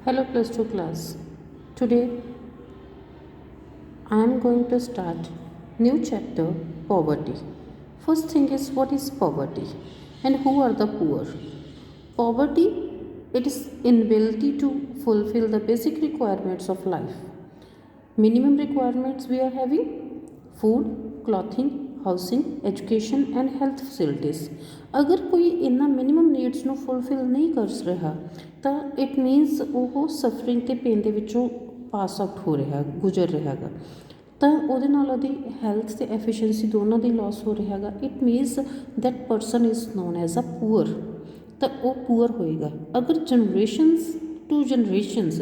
Hello plus 2 class. Today I am going to start new chapter poverty. First thing is what is poverty and who are the poor? Poverty, it is inability to fulfill the basic requirements of life. Minimum requirements we are having food, clothing, housing education and health facilities. ਅਗਰ ਕੋਈ ਇਹਨਾਂ minimum needs ਨੂੰ fulfil ਨਹੀਂ ਕਰ ਰਿਹਾ ਤਾਂ it means ਉਹ suffering ਅਤੇ ਪੇਨ ਦੇ ਵਿੱਚੋਂ ਪਾਸ ਆਊਟ ਹੋ ਰਿਹਾ, ਗੁਜ਼ਰ ਰਿਹਾ ਹੈਗਾ। ਤਾਂ ਉਹਦੇ ਨਾਲ ਉਹਦੀ ਹੈਲਥ ਅਤੇ ਐਫੀਸ਼ੀਐਂਸੀ ਦੋਨਾਂ ਦੀ ਲੋਸ ਹੋ ਰਿਹਾ ਹੈਗਾ। It means that person is known as a poor. ਤਾਂ ਉਹ ਪੂਅਰ ਹੋਏਗਾ। ਅਗਰ ਜਨਰੇਸ਼ਨਸ ਟੂ ਜਨਰੇਸ਼ਨਸ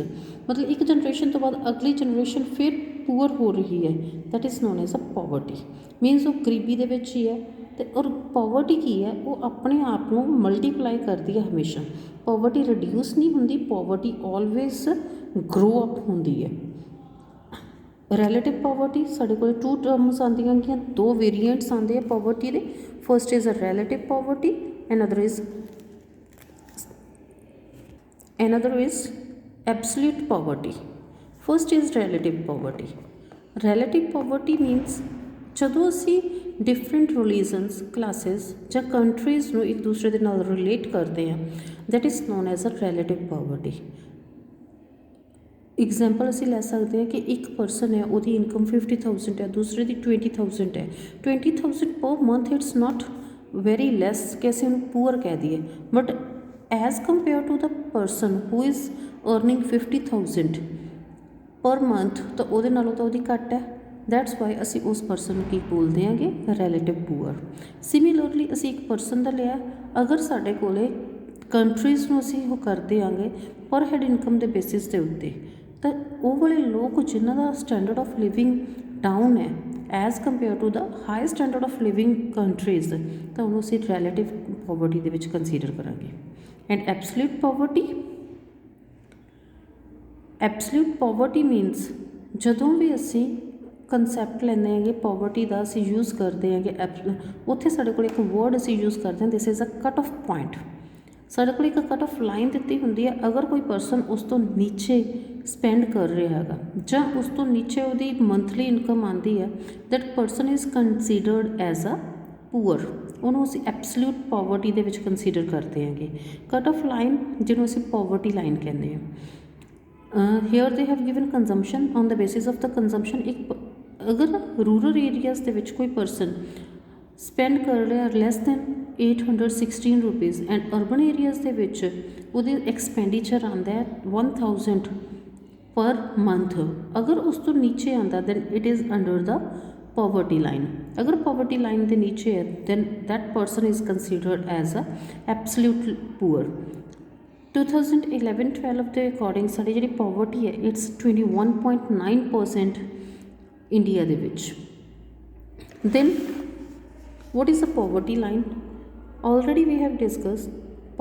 ਮਤਲਬ ਇੱਕ ਜਨਰੇਸ਼ਨ ਤੋਂ ਬਾਅਦ ਅਗਲੀ ਜਨਰੇਸ਼ਨ ਫਿਰ ਪੂਅਰ ਹੋ ਰਹੀ ਹੈ, that is known as a poverty. Means ਉਹ ਗਰੀਬੀ ਦੇ ਵਿੱਚ ਹੀ ਹੈ। ਅਤੇ ਔਰ ਪੋਵਰਟੀ ਕੀ ਹੈ, ਉਹ ਆਪਣੇ ਆਪ ਨੂੰ ਮਲਟੀਪਲਾਈ ਕਰਦੀ ਹੈ ਹਮੇਸ਼ਾ। ਪੋਵਰਟੀ ਰਿਡਿਊਸ ਨਹੀਂ ਹੁੰਦੀ, ਪੋਵਰਟੀ ਆਲਵੇਜ਼ ਗਰੋ ਅਪ ਹੁੰਦੀ ਹੈ। ਰੈਲੇਟਿਵ ਪੋਵਰਟੀ ਸਾਡੇ ਕੋਲ 2 ਟਰਮਸ ਆਉਂਦੀਆਂ ਗਈਆਂ, 2 ਵੇਰੀਐਂਟਸ ਆਉਂਦੇ ਆ ਪੋਵਰਟੀ ਦੇ। First is a relative poverty and other is absolute poverty. First is relative poverty. Relative poverty means ਜਦੋਂ ਅਸੀਂ ਡਿਫਰੈਂਟ ਰਿਲੀਜਨਸ, ਕਲਾਸਿਸ ਜਾਂ ਕੰਟਰੀਜ਼ ਨੂੰ ਇੱਕ ਦੂਸਰੇ ਦੇ ਨਾਲ ਰਿਲੇਟ ਕਰਦੇ ਹਾਂ, that is known as a relative poverty. Example ਅਸੀਂ ਲੈ ਸਕਦੇ ਹਾਂ ਕਿ ਇੱਕ ਪਰਸਨ ਹੈ, ਉਹਦੀ ਇਨਕਮ 50,000 ਹੈ, ਦੂਸਰੇ ਦੀ 20,000 ਹੈ। 20,000 per month it's not very ਲੈਸ ਕਿ ਅਸੀਂ ਉਹਨੂੰ ਪੂਅਰ ਕਹਿ ਦਈਏ, but as compared to the person who is earning 50,000 per month ਤਾਂ ਉਹਦੇ ਨਾਲੋਂ ਤਾਂ ਉਹਦੀ ਘੱਟ ਹੈ। ਦੈਟਸ ਵਾਈ ਅਸੀਂ ਉਸ ਪਰਸਨ ਨੂੰ ਕੀ ਬੋਲਦੇ ਹਾਂਗੇ, ਰੈਲੇਟਿਵ ਪੂਅਰ। ਸਿਮਿਲਰਲੀ ਅਸੀਂ ਇੱਕ ਪਰਸਨ ਦਾ ਲਿਆ, ਅਗਰ ਸਾਡੇ ਕੋਲ ਕੰਟਰੀਜ਼ ਨੂੰ ਅਸੀਂ ਉਹ ਕਰਦੇ ਆਂਗੇ ਪਰ ਹੈਡ ਇਨਕਮ ਦੇ ਬੇਸਿਸ ਦੇ ਉੱਤੇ, ਤਾਂ ਉਹ ਵਾਲੇ ਲੋਕ ਜਿਨ੍ਹਾਂ ਦਾ ਸਟੈਂਡਰਡ ਆਫ ਲਿਵਿੰਗ ਡਾਊਨ ਹੈ as compare to the high standard of living countries, ਤਾਂ ਉਹਨੂੰ ਅਸੀਂ ਰੈਲੇਟਿਵ ਪੋਵਰਟੀ ਦੇ ਵਿੱਚ ਕੰਸੀਡਰ ਕਰਾਂਗੇ। And absolute poverty means ਜਦੋਂ ਵੀ ਅਸੀਂ ਕੰਸੈਪਟ ਲੈਂਦੇ ਹੈਗੇ ਪੋਵਰਟੀ ਦਾ, ਅਸੀਂ ਯੂਜ਼ ਕਰਦੇ ਹੈਗੇ ਉੱਥੇ ਸਾਡੇ ਕੋਲ ਇੱਕ ਵਰਡ ਅਸੀਂ ਯੂਜ਼ ਕਰਦੇ ਹਾਂ, this is a cut off point. ਸਾਡੇ ਕੋਲ ਇੱਕ ਕੱਟ ਆਫ ਲਾਈਨ ਦਿੱਤੀ ਹੁੰਦੀ ਹੈ। ਅਗਰ ਕੋਈ ਪਰਸਨ ਉਸ ਤੋਂ ਨੀਚੇ ਸਪੈਂਡ ਕਰ ਰਿਹਾ ਹੈਗਾ ਜਾਂ ਉਸ ਤੋਂ ਨੀਚੇ ਉਹਦੀ ਮੰਥਲੀ ਇਨਕਮ ਆਉਂਦੀ ਹੈ, that person is considered as a poor. ਉਹਨੂੰ ਅਸੀਂ ਐਬਸਲਿਊਟ ਪੋਵਰਟੀ ਦੇ ਵਿੱਚ ਕੰਸੀਡਰ ਕਰਦੇ ਹੈਗੇ। ਕੱਟ ਆਫ ਲਾਈਨ ਜਿਹਨੂੰ ਅਸੀਂ ਪੋਵਰਟੀ ਲਾਈਨ ਕਹਿੰਦੇ ਹਾਂ। Here they have given consumption on the basis of the consumption. ਇੱਕ ਅਗਰ ਰੂਰਲ ਏਰੀਆਜ਼ ਦੇ ਵਿੱਚ ਕੋਈ ਪਰਸਨ ਸਪੈਂਡ ਕਰ ਰਿਹਾ less than 816 rupees and urban areas ਦੇ ਵਿੱਚ ਉਹਦੇ ਐਕਸਪੈਂਡੀਚਰ ਆਉਂਦਾ ਹੈ 1000 ਪਰ ਮੰਥ, ਅਗਰ ਉਸ ਤੋਂ ਨੀਚੇ ਆਉਂਦਾ then it is under the poverty line। अगर poverty line ਦੇ ਨੀਚੇ ਹੈ then that person is considered as a absolute poor। 2011-12 ਦੇ ਅਕੋਰਡਿੰਗ ਸਾਡੀ ਜਿਹੜੀ poverty ਹੈ ਇਟਸ 21.9% ਇੰਡੀਆ ਦੇ ਵਿੱਚ। then what is a poverty line? already we have discussed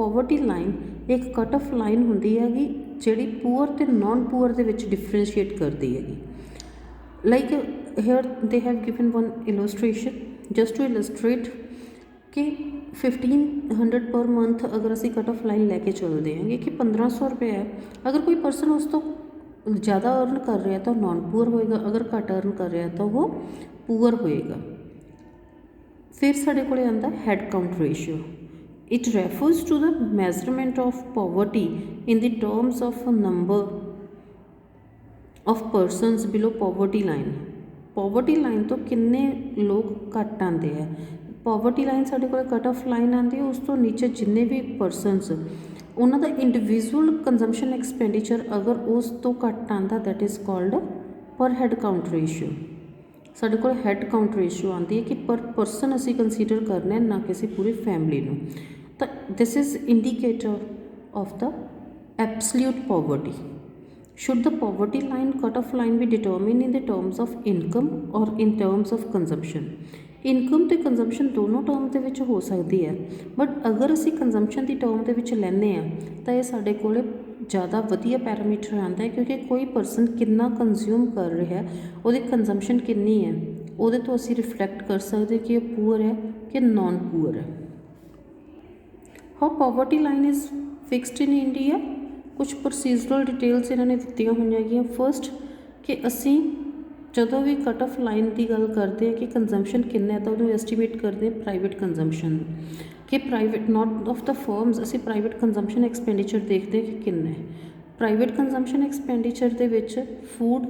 poverty line ਇੱਕ ਕੱਟ ਆਫ ਲਾਈਨ ਹੁੰਦੀ ਹੈਗੀ ਜਿਹੜੀ ਪੂਅਰ ਅਤੇ ਨਾਨ ਪੂਅਰ ਦੇ ਵਿੱਚ ਡਿਫਰੈਂਸ਼ੀਏਟ ਕਰਦੀ ਹੈਗੀ। like here they have given one illustration just to illustrate कि 1500 पर मंथ अगर असी कट ऑफ लाइन लैके चलते हैं कि 1500 रुपये है, अगर कोई परसन उस तो ज़्यादा अर्न कर रहा है तो नॉन पूअर होएगा, अगर घट अर्न कर रहा है तो वो पूअर होएगा। फिर साढ़े को आंदा head count ratio. It refers to the measurement of poverty in the terms of number of persons below poverty line. Poverty line तो किन्ने लोग घट आते हैं। पॉवर्टी लाइन साढ़े को कट ऑफ लाइन आती है, उस तो नीचे जिन्ने भी परसनस उन्होंने इंडिविजुअल कंजम्पशन एक्सपेंडिचर अगर उस तो घट आता दैट इज़ कॉल्ड पर हैड काउंट रेशियो। साढ़े को हैड काउंट रेशियो आती है कि पर परसन असी कंसीडर करना ना कि असी पूरी फैमिली में। तो this is indicator of the absolute poverty. Should the poverty line cut off line be determined in the terms of income or in terms of consumption? Income ਅਤੇ ਕੰਜ਼ੰਪਸ਼ਨ ਦੋਨੋਂ ਟਰਮ ਦੇ ਵਿੱਚ ਹੋ ਸਕਦੀ ਹੈ, ਬਟ ਅਗਰ ਅਸੀਂ ਕੰਜ਼ੰਪਸ਼ਨ ਦੀ term ਦੇ ਵਿੱਚ ਲੈਂਦੇ ਹਾਂ ਤਾਂ ਇਹ ਸਾਡੇ ਕੋਲ ਜ਼ਿਆਦਾ ਵਧੀਆ ਪੈਰਾਮੀਟਰ ਆਉਂਦਾ ਹੈ, ਕਿਉਂਕਿ ਕੋਈ ਪਰਸਨ ਕਿੰਨਾ ਕੰਜ਼ਿਊਮ ਕਰ ਰਿਹਾ, ਉਹਦੀ ਕੰਜ਼ੰਪਸ਼ਨ ਕਿੰਨੀ ਹੈ, ਉਹਦੇ ਤੋਂ ਅਸੀਂ ਰਿਫਲੈਕਟ ਕਰ ਸਕਦੇ ਕਿ ਇਹ ਪੂਅਰ ਹੈ ਕਿ ਨਾਨ ਪੂਅਰ ਹੈ। How poverty line is fixed in India? कुछ प्रोसीजरल डिटेल्स इन्होंने दित्तियां हुई हैं। फर्स्ट कि असी ਜਦੋਂ भी कट ऑफ लाइन की गल करते हैं कि कंजम्पशन किन्ना है तो उन्होंने एस्टीमेट करते हैं प्राइवेट कंजम्पशन कि private not of the firms असी प्राइवेट कंजम्पशन एक्सपेंडिचर देखते हैं कि किन्ना है। प्राइवेट कंजम्पशन एक्सपेंडिचर दे विच फूड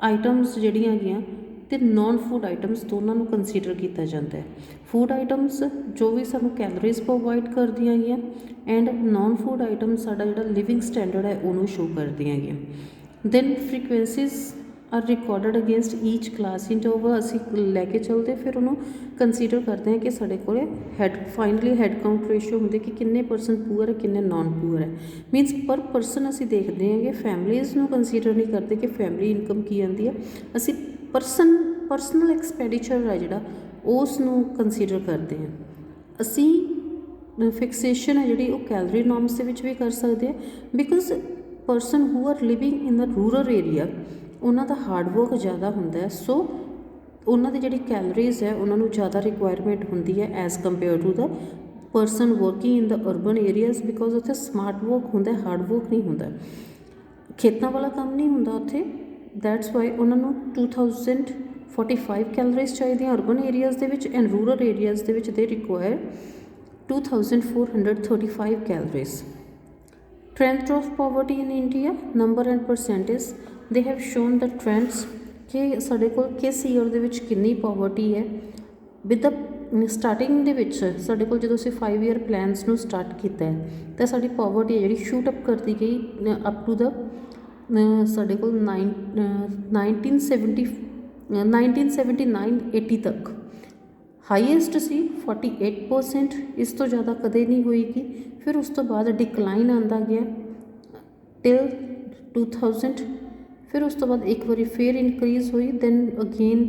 आइटम्स जिहड़ियां हैगियां ते नॉन फूड आइटम्स दोनों को कंसीडर किया जाता है। फूड आइटम्स जो भी सानू कैलोरीज प्रोवाइड करदियां हैगियां एंड नॉन फूड आइटम्स साडा जिहड़ा लिविंग स्टैंडर्ड है उन्होंने शो करदियां हैगियां। Then frequencies are recorded against each class interval असी लैके चलते फिर उन्होंने कंसीडर करते हैं कि साढ़े को had finally had count ratio होंगे कि किन्ने परसेंट पुअर है किन्ने नॉन पुअर है। मीनस पर परसन असी देखते हैं कि फैमिलीज़ को कंसीडर नहीं करते कि फैमिली इनकम की आती है, असी परसनल एक्सपैंडिचर है जोड़ा उसनों कंसीडर करते हैं। असी फिक्सेशन है जी कैलोरी नॉर्म्स के भी कर सकते हैं because person who are living in the rural area उन्हों का हार्डवर्क ज़्यादा होंगे सो उन्होंने जी कैलोरीज है उन्होंने ज़्यादा रिक्वायरमेंट होंगी है as compare to the person working in the urban areas because उत्थे स्मार्ट वर्क होंगे हार्डवर्क नहीं होंगे खेतों वाला काम नहीं होंगे उत्थे दैट्स वाई उन्होंने 2045 कैलोरीज चाहिए अर्बन एरियाज के एंड रूरल एरियाज के they require 2435 calories. Trend of poverty in India, number and percentage, they have shown the trends कि साढ़े को किस ईयर दे विच कितनी पॉवर्टी है विद द स्टार्टिंग दे विच साढ़े को जो 5 ईयर प्लान्स नू स्टार्ट किया है तो साड़ी पॉवर्टी है जी शूट अप करती गई अप टू द साढ़े को 1979-80 तक हाईएस्ट सी 48%, इस तो ज़्यादा कदे नहीं होएगी। फिर उस तो बाद डिकलाइन आता गया टिल 2000, फिर उस तो बाद एक बारी फिर इनक्रीज़ हुई दैन अगेन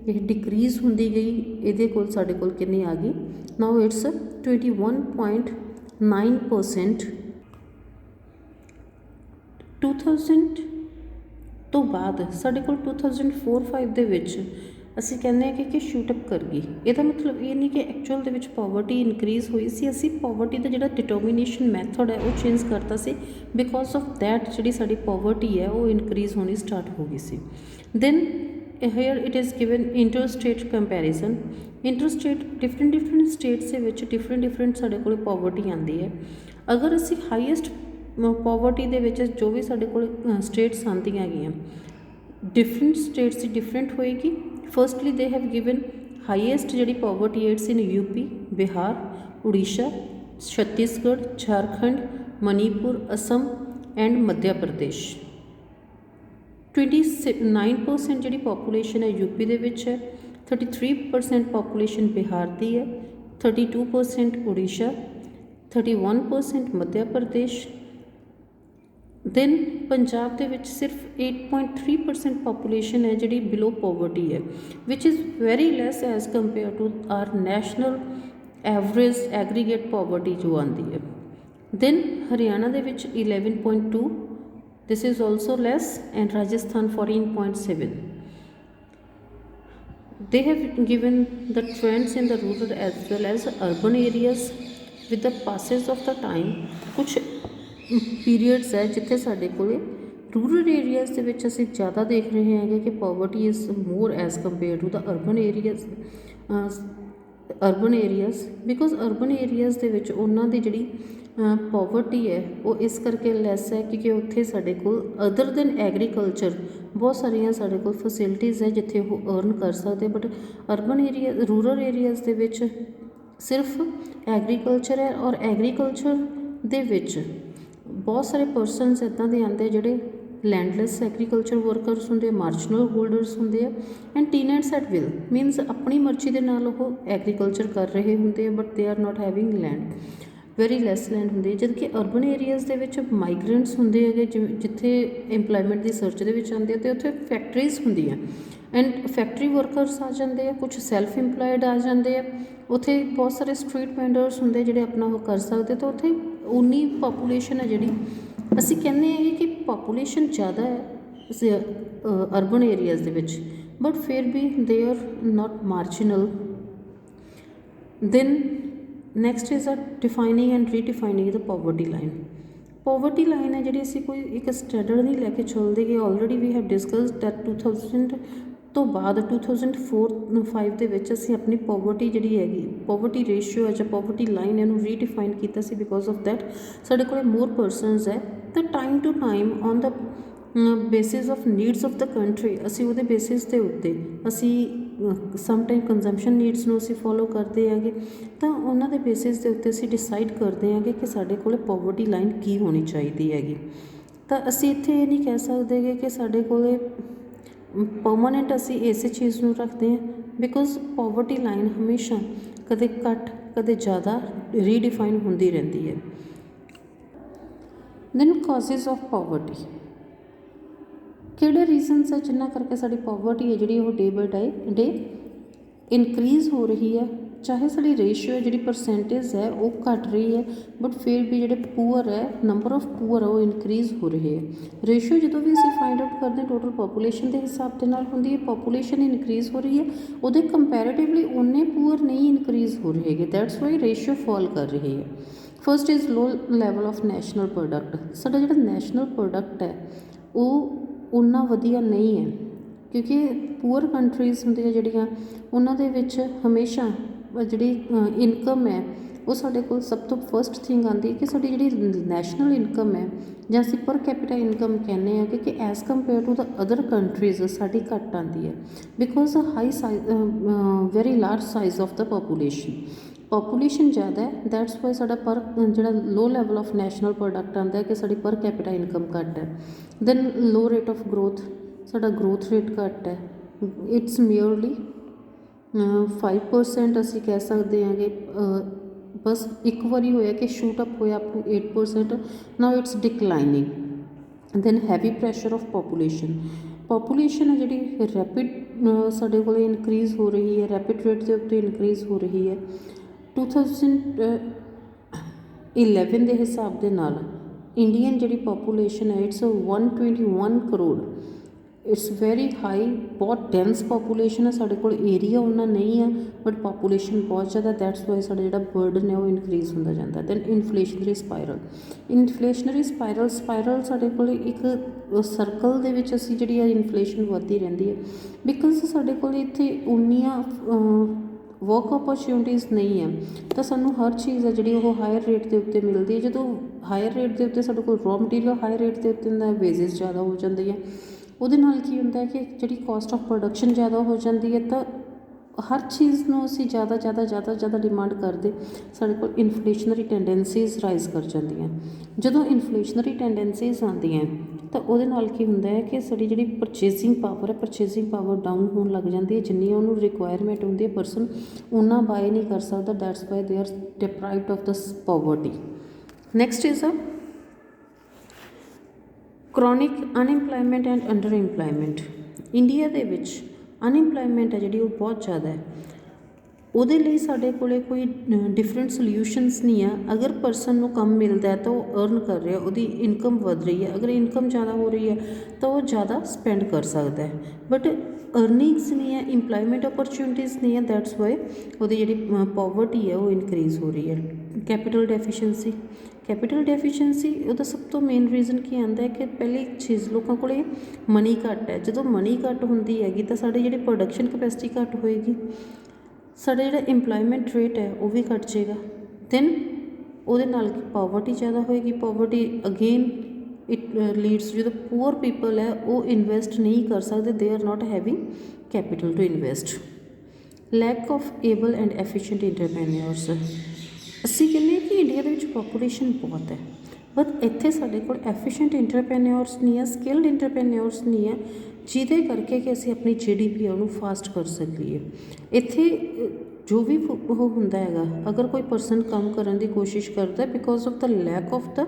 ये डिक्रीज़ होंदी गई ये कोल साढ़े कोल कितनी आ गई नाउ इट्स 21.9%। 2000 तो बाद साढ़े कोल 2004-5 दे विच असी कहने हैं कि शूटअप कर गई। यदा मतलब ये नहीं कि एक्चुअल दे विच पॉवर्टी इनक्रीज़ हुई सी, असी पॉवर्टी का जिहड़ा डिटर्मीनेशन मैथड है वो चेंज करता सी बिकॉज ऑफ दैट जी साड़ी पॉवर्टी है वो इनक्रीज़ होनी स्टार्ट हो गई सी। Then here it is given inter state comparison, inter state different states के विच डिफरेंट साढ़े कोल पॉवर्टी आती है। अगर असी हाईएस्ट पॉवर्टी दे विच जो भी साढ़े कोल स्टेट्स आंदियां हैगियां डिफरेंट स्टेट्स की डिफरेंट होएगी। Firstly they have given highest जी poverty rates in UP, Bihar, Orissa, Chhattisgarh, Jharkhand, Manipur, Assam and Madhya Pradesh. 29% जी पॉपूलेशन है यूपी दे विच है, 33% पॉपूलेशन बिहार की है, 32% उड़ीसा, 31% मध्य प्रदेश। दैन पंजाब दे विच सिर्फ 8.3% पॉपूलेशन है जी बिलो पॉवर्टी है which is very less as compare to our national average aggregate poverty जो आती है। दैन हरियाणा दे विच 11.2, this is also less and Rajasthan 14.7। They have given the trends in the rural as well as urban areas with the passes of the time. कुछ periods है जिथे साढ़े को रूरल एरियाज के विच असीं ज़्यादा देख रहे हैं कि poverty is more as compare to the urban areas because urban areas के विच उन्हां दी जिहड़ी पॉवर्टी है वो इस करके लैस है क्योंकि उत्थे साढ़े कोल अदर दैन एग्रीकल्चर बहुत सारिया साढ़े कोल फैसिलिटीज़ है जिथे वो अर्न कर सकते, but urban area rural areas के विच सिर्फ एग्रीकल्चर है और एग्रीकल्चर दे विच बहुत सारे परसनस इदां दे आते जोड़े लैंडलैस एग्रीकल्चर वर्करस होंगे, मार्जिनल होल्डरस होंगे and tenants at will means अपनी मर्जी के नाल वो एग्रीकल्चर कर रहे होंगे but they are not having land, very less land होंगी। जबकि अर्बन एरियाज के विच माइग्रेंट्स होंगे है जिथे इंपलॉयमेंट की सर्च के आते हैं तो उत्थे फैक्ट्रीज होंदियां एंड फैक्ट्री वर्करस आ जाते हैं, कुछ सैल्फ इंपलॉयड आ जाते हैं, उत्थे बहुत सारे स्ट्रीट वेंडर्स होंगे जोड़े अपना वो कर सकते, तो उत्थे उन्नी पॉपूलेशन है जी असी कहने हैं कि पॉपूलेशन ज़्यादा है अर्बन एरियाज के विच बट फिर भी they are not marginal. Then next is our defining and redefining the poverty line. Poverty line ਹੈ ਜਿਹੜੀ ਅਸੀਂ ਕੋਈ ਇੱਕ ਸਟੈਂਡਰਡ ਨਹੀਂ ਲੈ ਕੇ ਚੱਲਦੇ ਗਏ। Already we have discussed that 2000 ਤੋਂ ਬਾਅਦ 2004-5 ਦੇ ਵਿੱਚ ਅਸੀਂ ਆਪਣੀ ਪੋਵਰਟੀ ਜਿਹੜੀ ਹੈਗੀ ਪੋਵਰਟੀ ਰੇਸ਼ੀਓ ਹੈ ਜਾਂ ਪੋਵਰਟੀ ਲਾਈਨ ਇਹਨੂੰ ਰੀਡਿਫਾਈਨ ਕੀਤਾ ਸੀ। ਬਿਕੋਜ਼ ਆਫ ਦੈਟ ਸਾਡੇ ਕੋਲ ਮੋਰ ਪਰਸਨਸ ਹੈ ਤਾਂ time to time on the basis of needs of the country ਅਸੀਂ ਉਹਦੇ ਬੇਸਿਸ ਦੇ ਉੱਤੇ ਅਸੀਂ ਸਮ ਟਾਈਮ ਕੰਜ਼ੰਪਸ਼ਨ ਨੀਡਸ ਨੂੰ ਅਸੀਂ ਫੋਲੋ ਕਰਦੇ ਹੈਗੇ ਤਾਂ ਉਹਨਾਂ ਦੇ ਬੇਸਿਸ ਦੇ ਉੱਤੇ ਅਸੀਂ ਡਿਸਾਈਡ ਕਰਦੇ ਹੈਗੇ ਕਿ ਸਾਡੇ ਕੋਲ ਪੋਵਰਟੀ ਲਾਈਨ ਕੀ ਹੋਣੀ ਚਾਹੀਦੀ ਹੈਗੀ। ਤਾਂ ਅਸੀਂ ਇੱਥੇ ਇਹ ਨਹੀਂ ਕਹਿ ਸਕਦੇ ਕਿ ਸਾਡੇ ਕੋਲ ਪਰਮਾਨੈਂਟ ਅਸੀਂ ਇਸੇ ਚੀਜ਼ ਨੂੰ ਰੱਖਦੇ ਹਾਂ ਬਿਕੋਜ਼ ਪੋਵਰਟੀ ਲਾਈਨ ਹਮੇਸ਼ਾ ਕਦੇ ਘੱਟ ਕਦੇ ਜ਼ਿਆਦਾ ਰੀਡਿਫਾਈਨ ਹੁੰਦੀ ਰਹਿੰਦੀ ਹੈ। ਦੈਨ ਕਾਜ਼ਿਜ਼ ਆਫ ਪੋਵਰਟੀ, ਕਿਹੜੇ ਰੀਜ਼ਨਸ ਹੈ ਜਿਨ੍ਹਾਂ ਕਰਕੇ ਸਾਡੀ ਪੋਵਰਟੀ ਹੈ ਜਿਹੜੀ ਉਹ ਡੇ ਬਾਏ ਡੇ ਇਨਕਰੀਜ਼ ਹੋ ਰਹੀ ਹੈ। ਚਾਹੇ ਸਾਡੀ ਰੇਸ਼ੀਓ ਹੈ ਜਿਹੜੀ ਪਰਸੈਂਟੇਜ ਹੈ ਉਹ ਘੱਟ ਰਹੀ ਹੈ ਬਟ ਫਿਰ ਵੀ ਜਿਹੜੇ ਪੂਅਰ ਹੈ ਨੰਬਰ ਆਫ ਪੂਅਰ ਉਹ ਇਨਕਰੀਜ਼ ਹੋ ਰਹੇ ਹੈ। ਰੇਸ਼ੀਓ ਜਦੋਂ ਵੀ ਅਸੀਂ ਫਾਈਂਡ ਆਊਟ ਕਰਦੇ ਟੋਟਲ ਪੋਪੂਲੇਸ਼ਨ ਦੇ ਹਿਸਾਬ ਦੇ ਨਾਲ ਹੁੰਦੀ ਹੈ। ਪੋਪੂਲੇਸ਼ਨ ਇਨਕਰੀਜ਼ ਹੋ ਰਹੀ ਹੈ ਉਹਦੇ ਕੰਪੈਰੇਟਿਵਲੀ ਉਨੇ ਪੂਅਰ ਨਹੀਂ ਇਨਕਰੀਜ਼ ਹੋ ਰਹੇ ਹੈਗੇ। ਦੈਟਸ ਵਾਈ ਰੇਸ਼ੀਓ ਫਾਲ ਕਰ ਰਹੀ ਹੈ। First is low level of national product. ਸਾਡਾ ਜਿਹੜਾ ਨੈਸ਼ਨਲ ਪ੍ਰੋਡਕਟ ਹੈ ਉਹ ਉਨਾ ਵਧੀਆ ਨਹੀਂ ਹੈ ਕਿਉਂਕਿ ਪੂਅਰ ਕੰਟਰੀਜ਼ ਹੁੰਦੀਆਂ ਜਿਹੜੀਆਂ ਉਹਨਾਂ ਦੇ ਵਿੱਚ ਹਮੇਸ਼ਾ ਜਿਹੜੀ ਇਨਕਮ ਹੈ ਉਹ ਸਾਡੇ ਕੋਲ ਸਭ ਤੋਂ ਫਸਟ ਥਿੰਗ ਆਉਂਦੀ ਕਿ ਸਾਡੀ ਜਿਹੜੀ ਨੈਸ਼ਨਲ ਇਨਕਮ ਹੈ ਜਾਂ ਅਸੀਂ ਪਰ ਕੈਪੀਟਾ ਇਨਕਮ ਕਹਿੰਦੇ ਹਾਂ ਕਿ as compare to the other countries ਸਾਡੀ ਘੱਟ ਆਉਂਦੀ ਹੈ because high size very large size of the population ਜ਼ਿਆਦਾ ਹੈ। ਦੈਟਸ ਵਾਈ ਸਾਡਾ ਪਰ ਜਿਹੜਾ low level of national product ਆਉਂਦਾ ਕਿ ਸਾਡੀ ਪਰ ਕੈਪੀਟਾ ਇਨਕਮ ਘੱਟ ਹੈ। Then low rate of growth, ਸਾਡਾ ਗਰੋਥ ਰੇਟ ਘੱਟ ਹੈ। ਇਟਸ ਮੀਅਰਲੀ 5% ਅਸੀਂ ਕਹਿ ਸਕਦੇ ਹਾਂ ਕਿ ਬਸ ਇੱਕ ਵਾਰੀ ਹੋਇਆ ਕਿ ਸ਼ੂਟ ਅਪ ਹੋਇਆ up to 8%, now it's declining. Then heavy pressure of population ਹੈ ਜਿਹੜੀ ਰੈਪਿਡ ਸਾਡੇ ਕੋਲ ਇਨਕਰੀਜ਼ ਹੋ ਰਹੀ ਹੈ, ਰੈਪਿਡ ਰੇਟ ਦੇ ਉੱਤੇ ਇਨਕਰੀਜ਼ ਹੋ ਰਹੀ ਹੈ। 2011 ਦੇ ਹਿਸਾਬ ਦੇ ਨਾਲ ਇੰਡੀਅਨ ਜਿਹੜੀ ਪੋਪੂਲੇਸ਼ਨ ਹੈ it's 121 crore. It's very high, ਬਹੁਤ ਡੈਂਸ ਪੋਪੂਲੇਸ਼ਨ ਹੈ। ਸਾਡੇ ਕੋਲ ਏਰੀਆ ਉਨਾ ਨਹੀਂ ਹੈ ਬਟ ਪੋਪੂਲੇਸ਼ਨ ਬਹੁਤ ਜ਼ਿਆਦਾ। ਦੈਟਸ ਵਾਈ ਸਾਡਾ ਜਿਹੜਾ ਬਰਡਨ ਹੈ ਉਹ ਇਨਕਰੀਜ਼ ਹੁੰਦਾ ਜਾਂਦਾ। ਦੈਨ ਇਨਫਲੇਸ਼ਨਰੀ ਸਪਾਇਰਲ ਸਾਡੇ ਕੋਲ ਇੱਕ ਸਰਕਲ ਦੇ ਵਿੱਚ ਅਸੀਂ ਜਿਹੜੀ ਹੈ ਇਨਫਲੇਸ਼ਨ ਵੱਧਦੀ ਰਹਿੰਦੀ ਹੈ ਬਿਕੋਜ਼ ਸਾਡੇ ਕੋਲ ਇੱਥੇ ਉਨੀਆਂ ਵਰਕ ਓਪਰਚੁਨਿਟੀਜ਼ ਨਹੀਂ ਹੈ ਤਾਂ ਸਾਨੂੰ ਹਰ ਚੀਜ਼ ਹੈ ਜਿਹੜੀ ਉਹ ਹਾਇਰ ਰੇਟ ਦੇ ਉੱਤੇ ਮਿਲਦੀ ਹੈ। ਜਦੋਂ ਹਾਇਰ ਰੇਟ ਦੇ ਉੱਤੇ ਸਾਡੇ ਕੋਲ ਰॉ ਮਟੀਰੀਅਲ ਹਾਇਰ ਰੇਟ ਦੇ ਉੱਤੇ ਹੁੰਦਾ ਵੇਜਿਸ ਜ਼ਿਆਦਾ ਹੋ ਜਾਂਦੀ ਹੈ। ਉਹਦੇ ਨਾਲ ਕੀ ਹੁੰਦਾ ਹੈ ਕਿ ਜਿਹੜੀ ਕਾਸਟ ਆਫ ਪ੍ਰੋਡਕਸ਼ਨ ਜ਼ਿਆਦਾ ਹੋ ਜਾਂਦੀ ਹੈ ਤਾਂ ਹਰ ਚੀਜ਼ ਨੂੰ ਅਸੀਂ ਜ਼ਿਆਦਾ ਡਿਮਾਂਡ ਕਰਦੇ ਸਾਡੇ ਕੋਲ ਇਨਫਲੇਸ਼ਨਰੀ ਟੈਂਡੈਂਸੀਜ਼ ਰਾਈਜ਼ ਕਰ ਜਾਂਦੀਆਂ। ਜਦੋਂ ਇਨਫਲੇਸ਼ਨਰੀ ਟੈਂਡੈਂਸੀਜ਼ ਆਉਂਦੀਆਂ ਤਾਂ ਉਹਦੇ ਨਾਲ ਕੀ ਹੁੰਦਾ ਹੈ ਕਿ ਸਾਡੀ ਜਿਹੜੀ ਪਰਚੇਸਿੰਗ ਪਾਵਰ ਡਾਊਨ ਹੋਣ ਲੱਗ ਜਾਂਦੀ ਹੈ। ਜਿੰਨੀ ਉਹਨੂੰ ਰਿਕੁਆਇਰਮੈਂਟ ਹੁੰਦੀ ਹੈ ਪਰਸਨ ਉਨਾ ਬਾਏ ਨਹੀਂ ਕਰ ਸਕਦਾ। That's why they are deprived of this poverty. Next is a chronic unemployment and underemployment. India ਦੇ ਵਿੱਚ ਅਨਇੰਪਲੋਇਮੈਂਟ ਹੈ ਜਿਹੜੀ ਉਹ ਬਹੁਤ ਜ਼ਿਆਦਾ ਹੈ। ਉਹਦੇ ਲਈ ਸਾਡੇ ਕੋਲ ਕੋਈ ਡਿਫਰੈਂਟ ਸੋਲਿਊਸ਼ਨਸ ਨਹੀਂ ਆ। ਅਗਰ ਪਰਸਨ ਨੂੰ ਕੰਮ ਮਿਲਦਾ ਹੈ ਤਾਂ ਉਹ ਅਰਨ ਕਰ ਰਿਹਾ, ਉਹਦੀ ਇਨਕਮ ਵੱਧ ਰਹੀ ਹੈ। ਅਗਰ ਇਨਕਮ ਜ਼ਿਆਦਾ ਹੋ ਰਹੀ ਹੈ ਤਾਂ ਉਹ ਜ਼ਿਆਦਾ ਸਪੈਂਡ ਕਰ ਸਕਦਾ ਹੈ ਬਟ ਅਰਨਿੰਗਸ ਨਹੀਂ ਹੈ, ਇੰਪਲੋਇਮੈਂਟ ਓਪਰਚੁਨਿਟੀਜ਼ ਨਹੀਂ ਹੈ। ਦੈਟਸ ਵਾਈ ਉਹਦੀ ਜਿਹੜੀ ਪੋਵਰਟੀ ਹੈ ਉਹ ਇਨਕਰੀਜ਼ ਹੋ ਰਹੀ ਹੈ। ਕੈਪੀਟਲ ਡੈਫੀਸ਼ੀਐਂਸੀ ਉਹਦਾ ਸਭ ਤੋਂ ਮੇਨ ਰੀਜ਼ਨ ਕੀ ਆਉਂਦਾ ਹੈ ਕਿ ਪਹਿਲੀ ਚੀਜ਼ ਲੋਕਾਂ ਕੋਲ ਮਨੀ ਘੱਟ ਹੈ। ਜਦੋਂ ਮਨੀ ਘੱਟ ਹੁੰਦੀ ਹੈਗੀ ਤਾਂ ਸਾਡੀ ਜਿਹੜੀ ਪ੍ਰੋਡਕਸ਼ਨ ਕਪੈਸਿਟੀ ਘੱਟ ਹੋਏਗੀ, ਸਾਡਾ ਜਿਹੜਾ ਇੰਪਲੋਇਮੈਂਟ ਰੇਟ ਹੈ ਉਹ ਵੀ ਘੱਟ ਜਾਏਗਾ। ਦੈਨ ਉਹਦੇ ਨਾਲ ਪਾਵਰਟੀ ਜ਼ਿਆਦਾ ਹੋਏਗੀ। ਪਾਵਰਟੀ ਅਗੇਨ ਇਟ ਲੀਡਸ ਜਦੋਂ ਪੂਅਰ ਪੀਪਲ ਹੈ ਉਹ ਇਨਵੈਸਟ ਨਹੀਂ ਕਰ ਸਕਦੇ, they are not having capital to invest. Lack of able and efficient entrepreneurs. ਅਸੀਂ ਕਹਿੰਦੇ ਹਾਂ ਕਿ ਇੰਡੀਆ ਦੇ ਵਿੱਚ ਪੋਪੂਲੇਸ਼ਨ ਬਹੁਤ ਹੈ ਬਟ ਇੱਥੇ ਸਾਡੇ ਕੋਲ ਐਫੀਸ਼ੀਐਂਟ ਇੰਟਰਪ੍ਰੈਨਿਓਰਸ ਨਹੀਂ ਹੈ, ਸਕਿਲਡ ਇੰਟਰਪ੍ਰੈਨਿਓਰਸ ਨਹੀਂ ਹੈ ਜਿਹਦੇ ਕਰਕੇ ਕਿ ਅਸੀਂ ਆਪਣੀ GDP ਹੈ ਉਹਨੂੰ ਫਾਸਟ ਕਰ ਸਕੀਏ। ਇੱਥੇ ਜੋ ਵੀ ਉਹ ਹੁੰਦਾ ਹੈਗਾ ਅਗਰ ਕੋਈ ਪਰਸਨ ਕੰਮ ਕਰਨ ਦੀ ਕੋਸ਼ਿਸ਼ ਕਰਦਾ because of the lack of the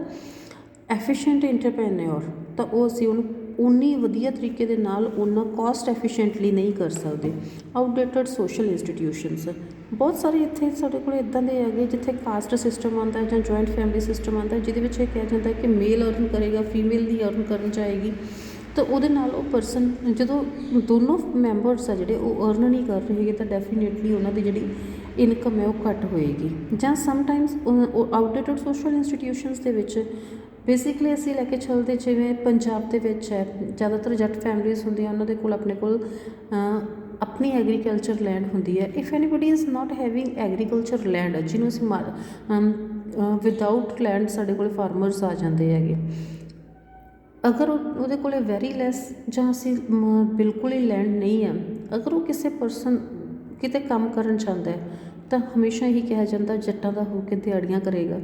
efficient entrepreneur ਤਾਂ ਉਹ ਅਸੀਂ ਉਹਨੂੰ ਉਨੀ ਵਧੀਆ ਤਰੀਕੇ ਦੇ ਨਾਲ ਉਹਨਾਂ ਕੋਸਟ ਐਫੀਸ਼ੀਐਂਟਲੀ ਨਹੀਂ ਕਰ ਸਕਦੇ। ਆਊਟਡੇਟਡ ਸੋਸ਼ਲ ਇੰਸਟੀਟਿਊਸ਼ਨਸ ਬਹੁਤ ਸਾਰੇ ਇੱਥੇ ਸਾਡੇ ਕੋਲ ਇੱਦਾਂ ਦੇ ਹੈਗੇ ਜਿੱਥੇ ਕਾਸਟ ਸਿਸਟਮ ਆਉਂਦਾ ਜਾਂ ਜੁਆਇੰਟ ਫੈਮਿਲੀ ਸਿਸਟਮ ਆਉਂਦਾ ਜਿਹਦੇ ਵਿੱਚ ਇਹ ਕਿਹਾ ਜਾਂਦਾ ਕਿ ਮੇਲ ਅਰਨ ਕਰੇਗਾ, ਫੀਮੇਲ ਦੀ ਅਰਨ ਕਰਨ ਜਾਏਗੀ ਤਾਂ ਉਹਦੇ ਨਾਲ ਉਹ ਪਰਸਨ ਜਦੋਂ ਦੋਨੋਂ ਮੈਂਬਰਸ ਆ ਜਿਹੜੇ ਉਹ ਅਰਨ ਨਹੀਂ ਕਰ ਰਹੇ ਤਾਂ ਡੈਫੀਨੇਟਲੀ ਉਹਨਾਂ ਦੀ ਜਿਹੜੀ ਇਨਕਮ ਹੈ ਉਹ ਘੱਟ ਹੋਏਗੀ। ਜਾਂ ਸਮਟਾਈਮਸ ਆਊਟਡੇਟਡ ਸੋਸ਼ਲ ਇੰਸਟੀਟਿਊਸ਼ਨਸ ਦੇ ਵਿੱਚ ਬੇਸਿਕਲੀ ਅਸੀਂ ਲੈ ਕੇ ਚੱਲਦੇ ਜਿਵੇਂ ਪੰਜਾਬ ਦੇ ਵਿੱਚ ਹੈ, ਜ਼ਿਆਦਾਤਰ ਜੱਟ ਫੈਮਲੀਜ਼ ਹੁੰਦੀਆਂ, ਉਹਨਾਂ ਦੇ ਕੋਲ ਆਪਣੇ ਕੋਲ ਆਪਣੀ ਐਗਰੀਕਲਚਰ ਲੈਂਡ ਹੁੰਦੀ ਹੈ। If anybody is not having agriculture land, ਜਿਹਨੂੰ ਅਸੀਂ ਵਿਦਆਊਟ ਲੈਂਡ ਸਾਡੇ ਕੋਲ ਫਾਰਮਰਸ ਆ ਜਾਂਦੇ ਹੈਗੇ, ਅਗਰ ਉਹਦੇ ਕੋਲ ਵੈਰੀ ਲੈਸ ਜਾਂ ਅਸੀਂ ਬਿਲਕੁਲ ਹੀ ਲੈਂਡ ਨਹੀਂ ਆ, ਅਗਰ ਉਹ ਕਿਸੇ ਪਰਸਨ ਕਿਤੇ ਕੰਮ ਕਰਨ ਚਾਹੁੰਦਾ ਹੈ ਤਾਂ ਹਮੇਸ਼ਾ ਇਹੀ ਕਿਹਾ ਜਾਂਦਾ ਜੱਟਾਂ ਦਾ ਹੋ ਕੇ ਦਿਹਾੜੀਆਂ ਕਰੇਗਾ।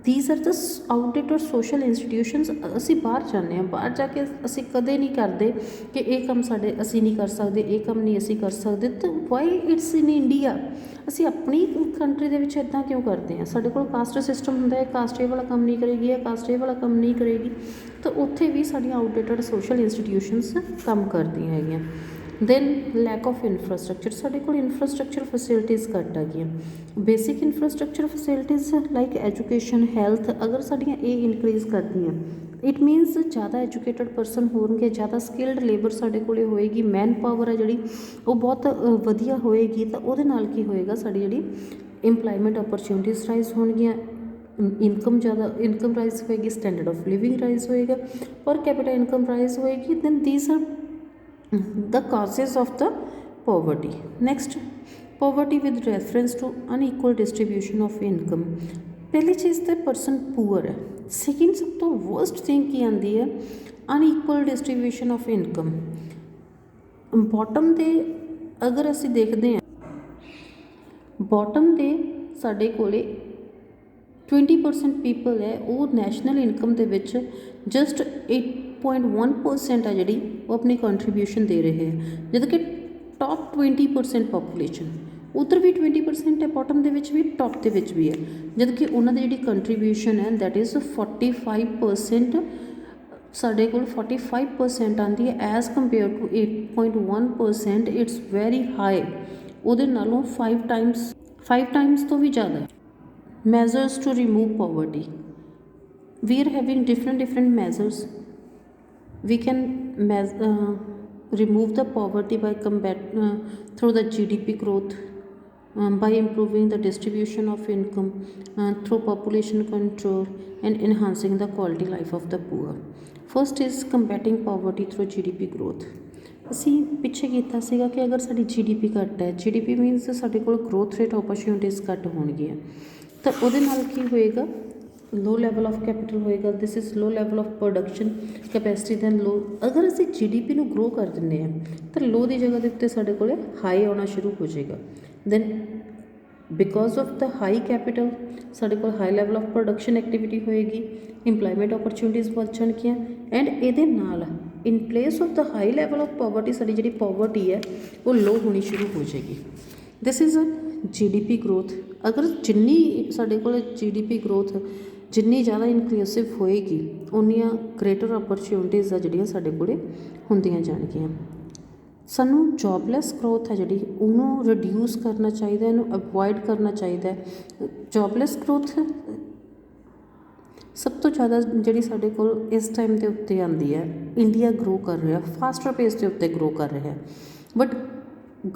These are the outdated social institutions. ਅਸੀਂ ਬਾਹਰ ਜਾਂਦੇ ਹਾਂ, ਬਾਹਰ ਜਾ ਕੇ ਅਸੀਂ ਕਦੇ ਨਹੀਂ ਕਰਦੇ ਕਿ ਇਹ ਕੰਮ ਅਸੀਂ ਨਹੀਂ ਕਰ ਸਕਦੇ, ਇਹ ਕੰਮ ਨਹੀਂ ਅਸੀਂ ਕਰ ਸਕਦੇ। ਤਾਂ ਵਾਈ ਇਟਸ ਇਨ ਇੰਡੀਆ, ਅਸੀਂ ਆਪਣੀ ਕੰਟਰੀ ਦੇ ਵਿੱਚ ਇੱਦਾਂ ਕਿਉਂ ਕਰਦੇ ਹਾਂ? ਸਾਡੇ ਕੋਲ ਕਾਸਟ ਸਿਸਟਮ ਹੁੰਦਾ ਹੈ, ਕਾਸਟ ਇਹ ਵਾਲਾ ਕੰਮ ਨਹੀਂ ਕਰੇਗੀ, ਇਹ ਕਾਸਟ ਇਹ ਵਾਲਾ ਕੰਮ ਨਹੀਂ ਕਰੇਗੀ, ਤਾਂ ਉੱਥੇ ਵੀ ਸਾਡੀਆਂ ਆਊਟਡੇਟਡ ਸੋਸ਼ਲ ਇੰਸਟੀਟਿਊਸ਼ਨਸ ਕੰਮ ਕਰਦੀਆਂ ਹੈਗੀਆਂ। ਦੈਨ ਲੈਕ ਆਫ ਇਨਫਰਾਸਟਰਕਚਰ, ਸਾਡੇ ਕੋਲ ਇਨਫਰਾਸਟਰਕਚਰ ਫੈਸਿਲਿਟੀਜ਼ ਘੱਟ ਹੈਗੀਆਂ। Basic infrastructure facilities like education, health, ਅਗਰ ਸਾਡੀਆਂ ਇਹ ਇਨਕਰੀਜ਼ ਕਰਦੀਆਂ, ਇਟ ਮੀਨਸ ਜ਼ਿਆਦਾ ਐਜੂਕੇਟਡ ਪਰਸਨ ਹੋਣਗੇ, ਜ਼ਿਆਦਾ ਸਕਿਲਡ ਲੇਬਰ ਸਾਡੇ ਕੋਲ ਹੋਏਗੀ, ਮੈਨ ਪਾਵਰ ਹੈ ਜਿਹੜੀ ਉਹ ਬਹੁਤ ਵਧੀਆ ਹੋਏਗੀ, ਤਾਂ ਉਹਦੇ ਨਾਲ ਕੀ ਹੋਏਗਾ, ਸਾਡੀ ਜਿਹੜੀ ਇੰਪਲਾਈਮੈਂਟ ਅਪਰਚੁਨਿਟੀਜ਼ ਰਾਈਜ਼ ਹੋਣਗੀਆਂ, ਇਨਕਮ ਰਾਈਜ਼ ਹੋਏਗੀ, ਸਟੈਂਡਰਡ ਆਫ ਲਿਵਿੰਗ ਰਾਈਜ਼ ਹੋਏਗਾ, ਪਰ ਕੈਪੀਟਲ ਇਨਕਮ ਰਾਈਜ਼ ਹੋਏਗੀ। Then these are the causes of the poverty. Next, poverty with reference to unequal distribution of income। पहली चीज़ तो person poor है। Second सब तो worst thing की आती है unequal distribution of income। Bottom दे अगर असी देखते हैं, बॉटम दे साढ़े कोले 20% पीपल है वो नैशनल इनकम के विच जस्ट 8.1% है जी वो अपनी कंट्रीब्यूशन दे रहे हैं, जब कि टॉप 20% पॉपूलेशन उधर भी 20% है, बॉटम के भी टॉप के भी है, जब कि उन्होंने जी कंट्रीब्यूशन है दैट इज़ 45%, साढ़े को 45% आती है as compare to 8.1%। It's very high, वो नालों 5 टाइम्स तो भी ज़्यादा है। Measures to remove poverty, we are having different measures. We can remove the poverty by through the GDP growth, by improving the distribution of income, through population control and enhancing the quality life of the poor. First is combating poverty through GDP growth। ਅਸੀਂ ਪਿੱਛੇ ਕੀਤਾ ਸੀਗਾ ਕਿ ਅਗਰ ਸਾਡੀ GDP ਘੱਟ ਹੈ, GDP means ਸਾਡੇ ਕੋਲ ਗਰੋਥ ਰੇਟ ਓਪਰਚੁਨਿਟੀਜ਼ ਘੱਟ ਹੋਣਗੀਆਂ, ਤਾਂ ਉਹਦੇ ਨਾਲ ਕੀ ਹੋਏਗਾ, ਲੋ ਲੈਵਲ ਆਫ ਕੈਪੀਟਲ ਹੋਏਗਾ, this is low level of production capacity. Then low, ਅਗਰ ਅਸੀਂ GDP ਨੂੰ ਗਰੋ ਕਰ ਦਿੰਦੇ ਹਾਂ ਤਾਂ ਲੋ ਦੀ ਜਗ੍ਹਾ ਦੇ ਉੱਤੇ ਸਾਡੇ ਕੋਲ ਹਾਈ ਆਉਣਾ ਸ਼ੁਰੂ ਹੋ ਜਾਏਗਾ। Then because of the high capital ਸਾਡੇ ਕੋਲ high level of production activity ਹੋਏਗੀ, ਇੰਪਲਾਈਮੈਂਟ ਓਪਰਚੁਨਿਟੀਜ਼ ਵੱਧ ਜਾਣਗੀਆਂ, ਐਂਡ ਇਹਦੇ ਨਾਲ in place of the high level of poverty ਸਾਡੀ ਜਿਹੜੀ ਪਾਵਰਟੀ ਹੈ ਉਹ ਲੋ ਹੋਣੀ ਸ਼ੁਰੂ ਹੋ ਜਾਏਗੀ। This is GDP growth। अगर जिन्नी साढ़े को GDP growth जिन्नी ज़्यादा इनक्लूसिव होएगी उन्नियां ग्रेटर अपॉर्चुनिटीज़ आ जिहड़ियां साढ़े कोले हुंदियां जाणगियां। सानू जॉबलैस ग्रोथ है जिहड़ी उहनूं रिड्यूस करना चाहिए, इहनूं अवॉइड करना चाहिए। जॉबलैस ग्रोथ सब तो ज़्यादा जिहड़ी साढ़े कोल इस टाइम के उत्ते आंदी है, इंडिया ग्रो कर रहा, फास्टर पेस के उत्ते ग्रो कर रहा है, बट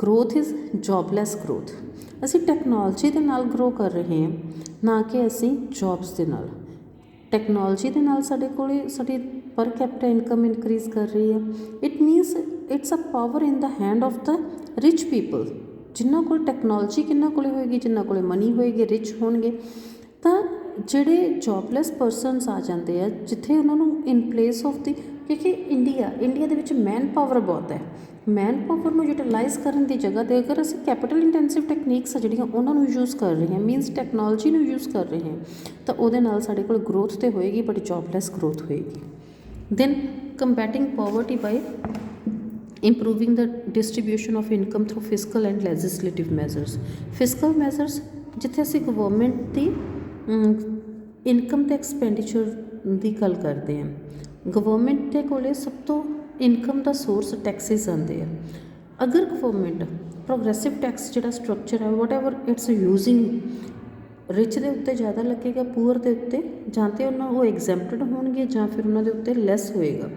ग्रोथ इज़ जॉबलैस ग्रोथ। ਅਸੀਂ ਟੈਕਨੋਲੋਜੀ ਦੇ ਨਾਲ ਗਰੋ ਕਰ ਰਹੇ ਹਾਂ, ਨਾ ਕਿ ਅਸੀਂ ਜੋਬਸ ਦੇ ਨਾਲ। ਟੈਕਨੋਲੋਜੀ ਦੇ ਨਾਲ ਸਾਡੇ ਕੋਲ ਸਾਡੀ ਪਰ ਕੈਪੀਟਲ ਇਨਕਮ ਇਨਕਰੀਜ਼ ਕਰ ਰਹੀ ਹੈ। It means it's a power in the hand of the rich people. ਜਿਨ੍ਹਾਂ ਕੋਲ ਟੈਕਨੋਲੋਜੀ ਕਿਹਨਾਂ ਕੋਲ ਹੋਏਗੀ, ਜਿਨ੍ਹਾਂ ਕੋਲ ਮਨੀ ਹੋਏਗੀ, ਰਿਚ ਹੋਣਗੇ, ਤਾਂ ਜਿਹੜੇ ਜੋਬਲੈਸ ਪਰਸਨਸ ਆ ਜਾਂਦੇ ਆ ਜਿੱਥੇ ਉਹਨਾਂ ਨੂੰ ਇਨ ਪਲੇਸ ਆਫ ਦੀ, ਕਿਉਂਕਿ ਇੰਡੀਆ ਦੇ ਵਿੱਚ ਮੈਨ ਪਾਵਰ ਬਹੁਤ ਹੈ, ਮੈਨ ਪਾਵਰ ਨੂੰ ਯੂਟੀਲਾਈਜ਼ ਕਰਨ ਦੀ ਜਗ੍ਹਾ 'ਤੇ ਅਗਰ ਅਸੀਂ ਕੈਪੀਟਲ ਇੰਟੈਂਸਿਵ ਟੈਕਨੀਕਸ ਆ ਜਿਹੜੀਆਂ ਉਹਨਾਂ ਨੂੰ ਯੂਜ਼ ਕਰ ਰਹੇ ਹਾਂ, ਮੀਨਸ ਟੈਕਨੋਲੋਜੀ ਨੂੰ ਯੂਜ਼ ਕਰ ਰਹੇ ਹਾਂ, ਤਾਂ ਉਹਦੇ ਨਾਲ ਸਾਡੇ ਕੋਲ ਗਰੋਥ ਤਾਂ ਹੋਏਗੀ ਬਟ ਜੋਬਲੈਸ ਗਰੋਥ ਹੋਏਗੀ। Then combating poverty by improving the distribution of income through fiscal and legislative measures। fiscal measures ਜਿੱਥੇ ਅਸੀਂ ਗਵਰਨਮੈਂਟ ਦੀ ਇਨਕਮ ਤੇ ਐਕਸਪੈਂਡੀਚਰ ਦੀ ਗੱਲ ਕਰਦੇ ਹਾਂ। ਗਵਰਨਮੈਂਟ ਦੇ ਕੋਲ ਸਭ ਤੋਂ ਇਨਕਮ ਦਾ ਸੋਰਸ ਟੈਕਸਿਸ ਆਉਂਦੇ ਆ। ਅਗਰ ਗਵਰਨਮੈਂਟ ਪ੍ਰੋਗਰੈਸਿਵ ਟੈਕਸ ਜਿਹੜਾ ਸਟਰਕਚਰ ਹੈ ਵਟ ਐਵਰ ਇਟਸ ਯੂਜ਼ਿੰਗ ਰਿਚ ਦੇ ਉੱਤੇ ਜ਼ਿਆਦਾ ਲੱਗੇਗਾ, ਪੂਅਰ ਦੇ ਉੱਤੇ ਜਾਂ ਤਾਂ ਉਹਨਾਂ ਉਹ ਐਗਜ਼ੈਂਪਟਡ ਹੋਣਗੇ ਜਾਂ ਫਿਰ ਉਹਨਾਂ ਦੇ ਉੱਤੇ ਲੈਸ ਹੋਏਗਾ।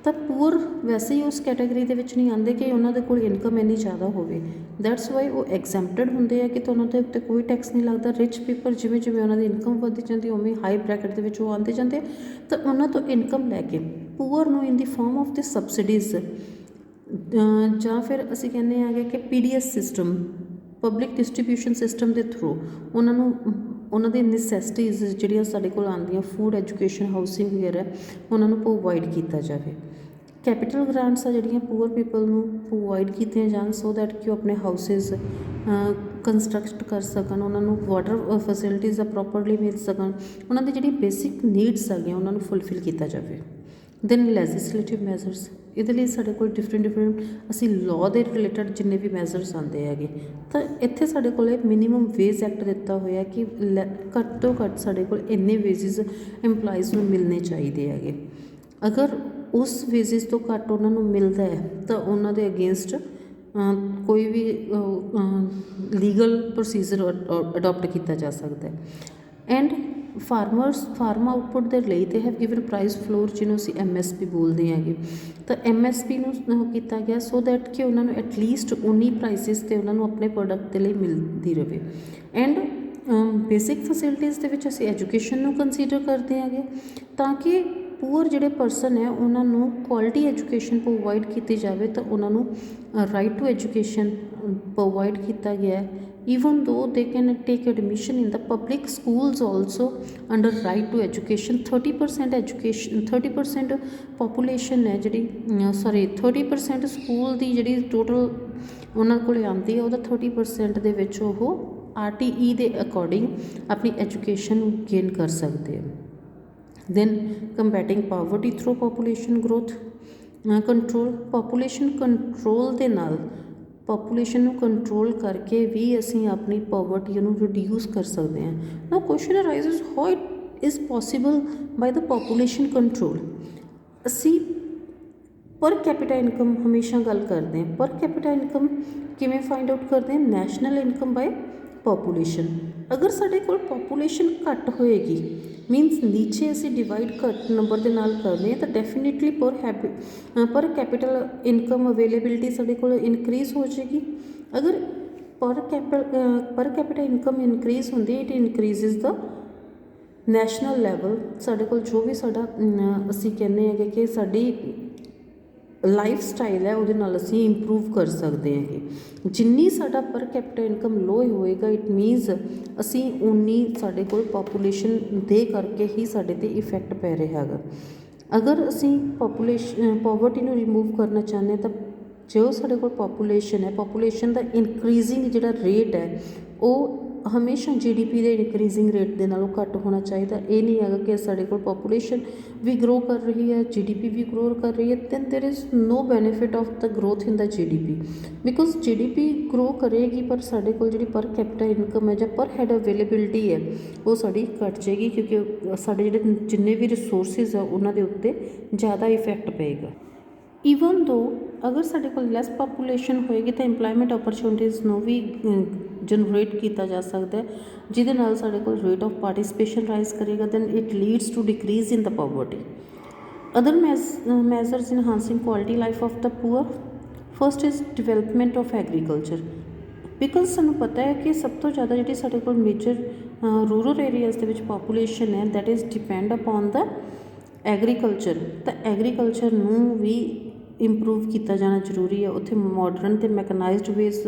ਤਾਂ ਪੂਅਰ ਵੈਸੇ ਹੀ ਉਸ ਕੈਟਾਗਰੀ ਦੇ ਵਿੱਚ ਨਹੀਂ ਆਉਂਦੇ ਕਿ ਉਹਨਾਂ ਦੇ ਕੋਲ ਇਨਕਮ ਇੰਨੀ ਜ਼ਿਆਦਾ ਹੋਵੇ। ਦੈਟਸ ਵਾਈ ਉਹ ਐਗਜ਼ੈਂਪਟਡ ਹੁੰਦੇ ਆ ਕਿ ਤਾਂ ਉਹਨਾਂ ਦੇ ਉੱਤੇ ਕੋਈ ਟੈਕਸ ਨਹੀਂ ਲੱਗਦਾ। ਰਿਚ ਪੀਪਲ ਜਿਵੇਂ ਜਿਵੇਂ ਉਹਨਾਂ ਦੀ ਇਨਕਮ ਵੱਧਦੀ ਜਾਂਦੀ ਉਵੇਂ ਹਾਈ ਬ੍ਰੈਕਟ ਦੇ ਵਿੱਚ ਉਹ ਆਉਂਦੇ ਜਾਂਦੇ ਆ, ਤਾਂ ਉਹਨਾਂ ਤੋਂ ਇਨਕਮ ਲੈ ਕੇ ਪੂਅਰ ਨੂੰ ਇਨ ਦੀ ਫਾਰਮ ਆਫ ਦੀ ਸਬਸਿਡੀਜ਼ ਜਾਂ ਫਿਰ ਅਸੀਂ ਕਹਿੰਦੇ ਆਗੇ ਕਿ PDS system, public distribution system ਦੇ ਥਰੂ ਉਹਨਾਂ ਨੂੰ ਉਹਨਾਂ ਦੀ ਨੈਸੈਸਿਟੀਜ਼ ਜਿਹੜੀਆਂ ਸਾਡੇ ਕੋਲ ਆਉਂਦੀਆਂ, ਫੂਡ, ਐਜੂਕੇਸ਼ਨ, ਹਾਊਸਿੰਗ ਵਗੈਰਾ, ਉਹਨਾਂ ਨੂੰ ਪ੍ਰੋਵਾਈਡ ਕੀਤਾ ਜਾਵੇ। ਕੈਪੀਟਲ ਗ੍ਰਾਂਟਸ ਆ ਜਿਹੜੀਆਂ ਪੂਅਰ ਪੀਪਲ ਨੂੰ ਪ੍ਰੋਵਾਈਡ ਕੀਤੀਆਂ ਜਾਣ ਸੋ ਦੈਟ ਕਿ ਉਹ ਆਪਣੇ ਹਾਊਸਿਸ ਕੰਸਟਰਕਟ ਕਰ ਸਕਣ, ਉਹਨਾਂ ਨੂੰ ਵਾਟਰ ਫੈਸਿਲਿਟੀਜ਼ ਆ ਪ੍ਰੋਪਰਲੀ ਮਿਲ ਸਕਣ, ਉਹਨਾਂ ਦੀ ਜਿਹੜੀ ਬੇਸਿਕ ਨੀਡਸ ਹੈਗੀਆਂ ਉਹਨਾਂ ਨੂੰ ਫੁਲਫਿਲ ਕੀਤਾ ਜਾਵੇ। ਦੈਨ ਲੈਜਿਸਲੇਟਿਵ ਮੈਜ਼ਰਸ, ਇਹਦੇ ਲਈ ਸਾਡੇ ਕੋਲ ਡਿਫਰੈਂਟ ਅਸੀਂ ਲਾਅ ਦੇ ਰਿਲੇਟਡ ਜਿੰਨੇ ਵੀ ਮੈਜ਼ਰਸ ਆਉਂਦੇ ਹੈਗੇ, ਤਾਂ ਇੱਥੇ ਸਾਡੇ ਕੋਲ ਮਿਨੀਮਮ ਵੇਜ ਐਕਟ ਦਿੱਤਾ ਹੋਇਆ ਕਿ ਘੱਟ ਤੋਂ ਘੱਟ ਸਾਡੇ ਕੋਲ ਇੰਨੇ ਵੇਜਿਸ ਇੰਪਲਾਈਜ਼ ਨੂੰ ਮਿਲਣੇ ਚਾਹੀਦੇ ਹੈਗੇ। ਅਗਰ ਉਸ ਵੇਜਿਸ ਤੋਂ ਘੱਟ ਉਹਨਾਂ ਨੂੰ ਮਿਲਦਾ ਹੈ ਤਾਂ ਉਹਨਾਂ ਦੇ ਅਗੇਂਸਟ ਕੋਈ ਵੀ ਲੀਗਲ ਪ੍ਰੋਸੀਜਰ ਅਡੋਪਟ ਕੀਤਾ ਜਾ ਸਕਦਾ ਹੈ। ਐਂਡ ਫਾਰਮ ਆਊਟਪੁੱਟ ਦੇ ਲਈ ਤੇ ਹੈਵ ਗਿਵਨ ਪ੍ਰਾਈਸ ਫਲੋਰ, ਜਿਹਨੂੰ ਅਸੀਂ MSP ਬੋਲਦੇ ਹੈਗੇ। ਤਾਂ MSP ਨੂੰ ਕੀਤਾ ਗਿਆ ਸੋ ਦੈਟ ਕਿ ਉਹਨਾਂ ਨੂੰ ਐਟਲੀਸਟ ਉਨੀ ਪ੍ਰਾਈਸਿਸ 'ਤੇ ਉਹਨਾਂ ਨੂੰ ਆਪਣੇ ਪ੍ਰੋਡਕਟ ਦੇ ਲਈ ਮਿਲਦੀ ਰਹੇ। ਐਂਡ ਬੇਸਿਕ ਫੈਸਿਲਿਟੀਜ਼ ਦੇ ਵਿੱਚ ਅਸੀਂ ਐਜੂਕੇਸ਼ਨ ਨੂੰ ਕੰਸੀਡਰ ਕਰਦੇ ਹੈਗੇ, ਤਾਂ ਕਿ ਪੂਅਰ ਜਿਹੜੇ ਪਰਸਨ ਹੈ ਉਹਨਾਂ ਨੂੰ ਕੁਆਲਿਟੀ ਐਜੂਕੇਸ਼ਨ ਪ੍ਰੋਵਾਈਡ ਕੀਤੀ ਜਾਵੇ। ਤਾਂ ਉਹਨਾਂ ਨੂੰ ਰਾਈਟ ਟੂ ਐਜੂਕੇਸ਼ਨ ਪ੍ਰੋਵਾਈਡ ਕੀਤਾ ਗਿਆ। even though they can take admission in the public schools also under right to education, 30% education 30% population ਹੈ ਜਿਹੜੀ 30% ਸਕੂਲ ਦੀ ਜਿਹੜੀ ਟੋਟਲ ਉਹਨਾਂ ਕੋਲ ਆਉਂਦੀ ਹੈ ਉਹਦਾ 30% ਦੇ ਵਿੱਚ ਉਹ RTE ਦੇ ਅਕੋਰਡਿੰਗ ਆਪਣੀ ਐਜੂਕੇਸ਼ਨ ਗੇਨ ਕਰ ਸਕਦੇ ਆ। then combating poverty through population growth control, population control ਦੇ ਨਾਲ ਪਾਪੂਲੇਸ਼ਨ ਨੂੰ ਕੰਟਰੋਲ ਕਰਕੇ ਵੀ ਅਸੀਂ ਆਪਣੀ ਪਾਵਰਟੀ ਨੂੰ ਰਿਡਿਊਸ ਕਰ ਸਕਦੇ ਹਾਂ। Now question arises how it is possible by the population control. ਅਸੀਂ ਪਰ ਕੈਪੀਟਾ ਇਨਕਮ ਹਮੇਸ਼ਾ ਗੱਲ ਕਰਦੇ ਹਾਂ। ਪਰ ਕੈਪੀਟਾ ਇਨਕਮ ਕਿਵੇਂ ਫਾਈਂਡ ਆਊਟ ਕਰਦੇ ਹਾਂ? National income by population. ਅਗਰ ਸਾਡੇ ਕੋਲ ਪਾਪੂਲੇਸ਼ਨ ਘੱਟ ਹੋਏਗੀ, ਮੀਨਸ ਨੀਚੇ ਅਸੀਂ ਡਿਵਾਈਡ ਘੱਟ ਨੰਬਰ ਦੇ ਨਾਲ ਕਰਦੇ ਹਾਂ, ਤਾਂ ਡੈਫੀਨੇਟਲੀ ਪਰ ਕੈਪੀਟਲ ਇਨਕਮ ਅਵੇਲੇਬਿਲਿਟੀ ਸਾਡੇ ਕੋਲ ਇਨਕਰੀਜ਼ ਹੋ ਜਾਏਗੀ। ਅਗਰ ਪਰ ਕੈਪੀਟਲ ਇਨਕਮ ਇਨਕਰੀਜ਼ ਹੁੰਦੀ, ਇਟ ਇਨਕਰੀਜ਼ਿਜ਼ ਦਾ ਨੈਸ਼ਨਲ ਲੈਵਲ। ਸਾਡੇ ਕੋਲ ਜੋ ਵੀ ਸਾਡਾ ਅਸੀਂ ਕਹਿੰਦੇ ਹੈਗੇ ਕਿ ਸਾਡੀ ਲਾਈਫ ਸਟਾਈਲ ਹੈ ਉਹਦੇ ਨਾਲ ਅਸੀਂ ਇੰਪਰੂਵ ਕਰ ਸਕਦੇ ਹੈਗੇ। ਜਿੰਨੀ ਸਾਡਾ ਪਰ ਕੈਪੀਟਲ ਇਨਕਮ ਲੋ ਹੋਏਗਾ, ਇਟ ਮੀਨਸ ਅਸੀਂ ਉਨੀ ਸਾਡੇ ਕੋਲ ਪਾਪੂਲੇਸ਼ਨ ਦੇ ਕਰਕੇ ਹੀ ਸਾਡੇ 'ਤੇ ਇਫੈਕਟ ਪੈ ਰਿਹਾ ਹੈਗਾ। ਅਗਰ ਅਸੀਂ ਪਾਵਰਟੀ ਨੂੰ ਰਿਮੂਵ ਕਰਨਾ ਚਾਹੁੰਦੇ ਤਾਂ ਜੋ ਸਾਡੇ ਕੋਲ ਪਾਪੂਲੇਸ਼ਨ ਹੈ, ਪਾਪੂਲੇਸ਼ਨ ਦਾ ਇਨਕਰੀਜ਼ਿੰਗ ਜਿਹੜਾ ਰੇਟ ਹੈ ਉਹ ਹਮੇਸ਼ਾ GDP ਦੇ ਇਨਕਰੀਜ਼ਿੰਗ ਰੇਟ ਦੇ ਨਾਲੋਂ ਘੱਟ ਹੋਣਾ ਚਾਹੀਦਾ। ਇਹ ਨਹੀਂ ਹੈਗਾ ਕਿ ਸਾਡੇ ਕੋਲ ਪਾਪੂਲੇਸ਼ਨ ਵੀ ਗਰੋ ਕਰ ਰਹੀ ਹੈ, GDP ਵੀ ਗਰੋ ਕਰ ਰਹੀ ਹੈ, then there is no benefit of the growth in the GDP, because GDP grow ਕਰੇਗੀ ਪਰ ਸਾਡੇ ਕੋਲ ਜਿਹੜੀ ਪਰ ਕੈਪੀਟਲ ਇਨਕਮ ਹੈ ਜਾਂ ਪਰ ਹੈਡ ਅਵੇਲੇਬਿਲਿਟੀ ਹੈ ਉਹ ਸਾਡੀ ਘੱਟ ਜਾਏਗੀ, ਕਿਉਂਕਿ ਸਾਡੇ ਜਿਹੜੇ ਜਿੰਨੇ ਵੀ ਰਿਸੋਰਸਿਸ ਆ ਉਹਨਾਂ ਦੇ ਉੱਤੇ ਜ਼ਿਆਦਾ ਇਫੈਕਟ ਪਏਗਾ। ਈਵਨ ਦੋ ਅਗਰ ਸਾਡੇ ਕੋਲ ਲੈਸ ਪਾਪੂਲੇਸ਼ਨ ਹੋਏਗੀ ਤਾਂ ਇੰਪਲਾਇਮੈਂਟ ਓਪਰਚੁਨਿਟੀਜ਼ ਨੂੰ ਵੀ ਜਨਰੇਟ ਕੀਤਾ ਜਾ ਸਕਦਾ, ਜਿਹਦੇ ਨਾਲ ਸਾਡੇ ਕੋਲ ਰੇਟ ਆਫ ਪਾਰਟੀਸਪੇਸ਼ਨ ਰਾਈਜ਼ ਕਰੇਗਾ, then it leads to decrease in the poverty. Other measures enhancing quality life of the poor, first is development of agriculture. Because ਸਾਨੂੰ ਪਤਾ ਹੈ ਕਿ ਸਭ ਤੋਂ ਜ਼ਿਆਦਾ ਜਿਹੜੀ ਸਾਡੇ ਕੋਲ ਮੇਜਰ ਰੂਰਲ ਏਰੀਆਜ਼ ਦੇ ਵਿੱਚ ਪਾਪੂਲੇਸ਼ਨ ਹੈ that is depend upon the agriculture. ਤਾਂ ਐਗਰੀਕਲਚਰ ਨੂੰ ਵੀ ਇੰਪਰੂਵ ਕੀਤਾ ਜਾਣਾ ਜ਼ਰੂਰੀ ਹੈ। ਉੱਥੇ ਮਾਡਰਨ ਅਤੇ ਮੈਕਨਾਈਜ਼ਡ ਵੇਜ਼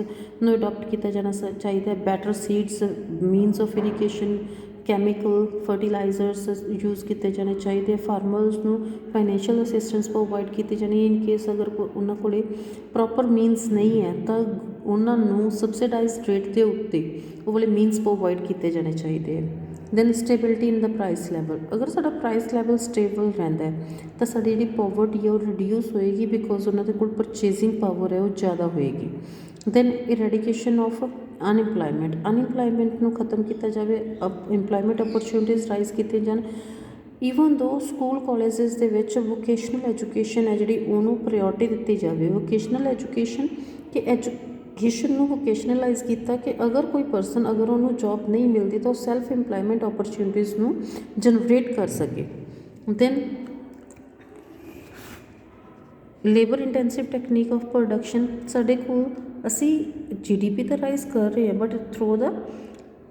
ਨੂੰ ਅਡੋਪਟ ਕੀਤਾ ਜਾਣਾ ਚਾਹੀਦਾ। Better seeds, means of irrigation, chemical fertilisers use ਕੀਤੇ ਜਾਣੇ ਚਾਹੀਦੇ। ਫਾਰਮਰਸ ਨੂੰ ਫਾਈਨੈਂਸ਼ੀਅਲ ਅਸਿਸਟੈਂਸ ਪ੍ਰੋਵਾਈਡ ਕੀਤੀ ਜਾਣੀ। ਇਨ ਕੇਸ ਅਗਰ ਉਹਨਾਂ ਕੋਲ ਪ੍ਰੋਪਰ ਮੀਨਸ ਨਹੀਂ ਹੈ ਤਾਂ ਉਹਨਾਂ ਨੂੰ ਸਬਸਿਡਾਈਜ਼ਡ ਰੇਟ ਦੇ ਉੱਤੇ ਉਹ ਵਾਲੇ ਮੀਨਸ ਪ੍ਰੋਵਾਈਡ ਕੀਤੇ ਜਾਣੇ ਚਾਹੀਦੇ ਹੈ। ਦੈਨ ਸਟੇਬਿਲਿਟੀ ਇਨ ਦਾ ਪ੍ਰਾਈਸ ਲੈਵਲ। ਅਗਰ ਸਾਡਾ ਪ੍ਰਾਈਸ ਲੈਵਲ ਸਟੇਬਲ ਰਹਿੰਦਾ ਤਾਂ ਸਾਡੀ ਜਿਹੜੀ ਪਾਵਰਟੀ ਹੈ ਉਹ ਰਿਡਿਊਸ ਹੋਏਗੀ, ਬਿਕੋਜ਼ ਉਹਨਾਂ ਦੇ ਕੋਲ ਪਰਚੇਜ਼ਿੰਗ ਪਾਵਰ ਹੈ ਉਹ ਜ਼ਿਆਦਾ ਹੋਏਗੀ। ਦੈਨ ਇਰੈਡੀਕੇਸ਼ਨ ਆਫ ਅਨਇੰਪਲਾਇਮੈਂਟ ਨੂੰ ਖਤਮ ਕੀਤਾ ਜਾਵੇ, ਇੰਪਲਾਇਮੈਂਟ ਓਪਰਚੁਨਿਟੀਜ਼ ਰਾਈਜ਼ ਕੀਤੀਆਂ ਜਾਣ। ਈਵਨ ਦੋ ਸਕੂਲ ਕਾਲਜਿਸ ਦੇ ਵਿੱਚ ਵੋਕੇਸ਼ਨਲ ਐਜੂਕੇਸ਼ਨ ਹੈ ਜਿਹੜੀ ਉਹਨੂੰ ਪ੍ਰਾਇਓਰਟੀ ਦਿੱਤੀ ਜਾਵੇ। ਵੋਕੇਸ਼ਨਲ ਐਜੂਕੇਸ਼ਨ ਨੂੰ ਵੋਕੇਸ਼ਨਲਾਈਜ਼ ਕੀਤਾ ਕਿ ਅਗਰ ਕੋਈ ਪਰਸਨ ਅਗਰ ਉਹਨੂੰ ਜੋਬ ਨਹੀਂ ਮਿਲਦੀ ਤਾਂ ਉਹ ਸੈਲਫ ਇੰਪਲਾਇਮੈਂਟ ਓਪਰਚੁਨਿਟੀਜ਼ ਨੂੰ ਜਨਰੇਟ ਕਰ ਸਕੇ। Then labour intensive technique of production, ਸਾਡੇ ਕੋਲ ਅਸੀਂ GDP ਤਾਂ ਰਾਈਜ਼ ਕਰ ਰਹੇ ਹਾਂ but through the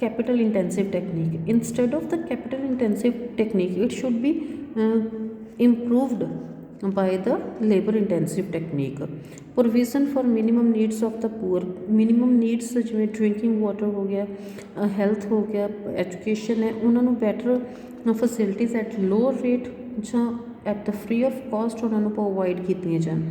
capital intensive technique. Instead of the capital intensive technique, it should be improved by the labor intensive technique. Provision for minimum needs of the poor, minimum needs ਜਿਵੇਂ drinking water ਹੋ ਗਿਆ, health ਹੋ ਗਿਆ, education ਹੈ, ਉਹਨਾਂ ਨੂੰ better facilities at low rate ਜਾਂ at the free of cost ਉਹਨਾਂ ਨੂੰ ਪ੍ਰੋਵਾਈਡ ਕੀਤੀਆਂ ਜਾਣ।